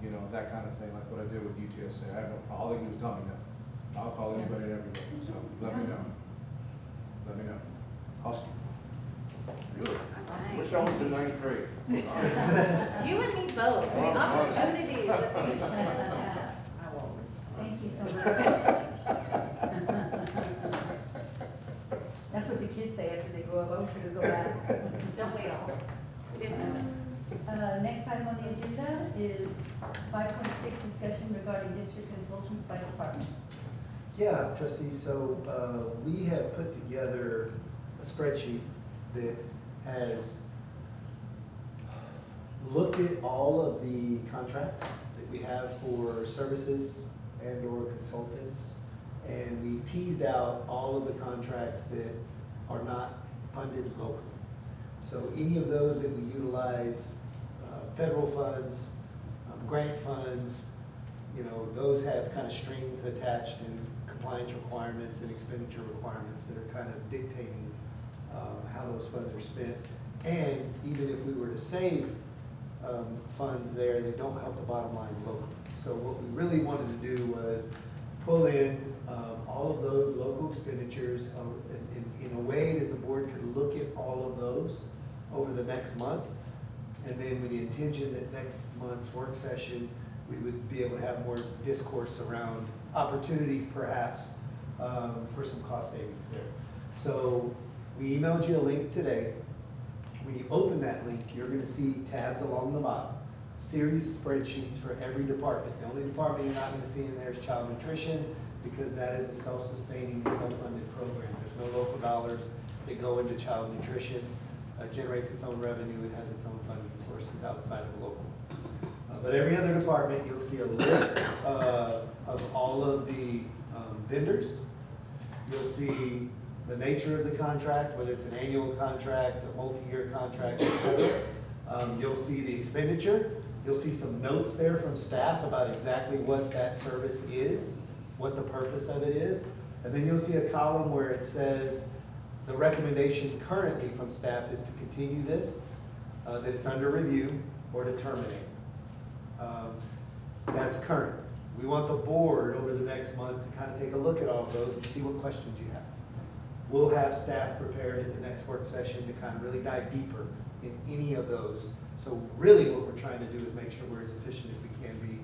you know, that kind of thing, like what I did with UTSA. I have no problem, all they can do is tell me no. I'll call anybody and everybody, so let me know. Let me know. Awesome. Good. Alright. Wish I was in 9th grade. You and me both, the All right. opportunities that these kids have. Thank you so much. That's what the kids say after they grow up, I'm sure to go back. Don't we all? We didn't know that. Next item on the agenda is 5.6, discussion regarding district consultants by department. Yeah, trustees, so, we have put together a spreadsheet that has looked at all of the contracts that we have for services and or consultants. And we teased out all of the contracts that are not funded locally. So any of those that we utilize, federal funds, grant funds, you know, those have kind of strings attached and compliance requirements and expenditure requirements that are kind of dictating how those funds are spent. And even if we were to save funds there, they don't help the bottom line locally. So what we really wanted to do was pull in all of those local expenditures in a way that the board could look at all of those over the next month. And then with the intention that next month's work session, we would be able to have more discourse around opportunities perhaps for some cost savings there. So we emailed you a link today. When you open that link, you're gonna see tabs along the bottom, series of spreadsheets for every department. The only department you're not gonna see in there is child nutrition, because that is a self-sustaining, self-funded program. There's no local dollars that go into child nutrition. Generates its own revenue, it has its own funding sources outside of local. But every other department, you'll see a list of all of the vendors. You'll see the nature of the contract, whether it's an annual contract, a multi-year contract, etc. You'll see the expenditure. You'll see some notes there from staff about exactly what that service is, what the purpose of it is. And then you'll see a column where it says the recommendation currently from staff is to continue this, that it's under review, or to terminate. That's current. We want the board over the next month to kind of take a look at all of those and see what questions you have. We'll have staff prepared at the next work session to kind of really dive deeper in any of those. So really what we're trying to do is make sure we're as efficient as we can be,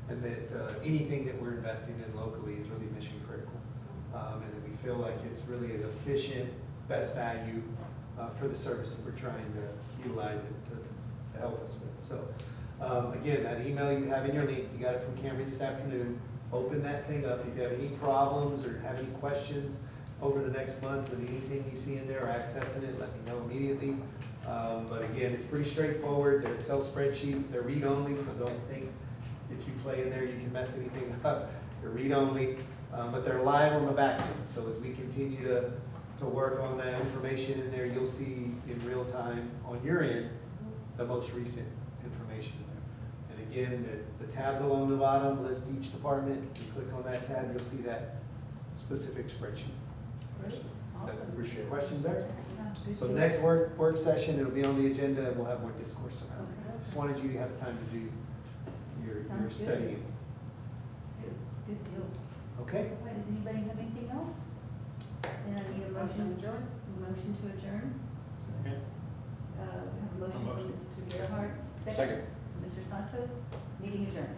and that anything that we're investing in locally is really mission critical. And that we feel like it's really an efficient, best value for the service that we're trying to utilize it to help us with. So, again, that email you have in your link, you got it from Camry this afternoon. Open that thing up. If you have any problems or have any questions over the next month with anything you see in there or accessing it, let me know immediately. But again, it's pretty straightforward. They're Excel spreadsheets, they're read-only, so don't think if you play in there, you can mess anything up. They're read-only, but they're live on the back end. So as we continue to work on that information in there, you'll see in real time on your end, the most recent information in there. And again, the tabs along the bottom list each department. You click on that tab, you'll see that specific spreadsheet. Great, awesome. Appreciate questions there. Yeah, good So deal. next work session, it'll be on the agenda and we'll have more discourse around it. Okay. Just wanted you to have time to do your Sounds good. studying. Good deal. Okay? All right, does anybody have anything else? Then I need a motion to adjourn. Motion to adjourn. Second. We have a motion from motion. Mr. Gerhart. Second. From Mr. Santos. Meeting adjourned.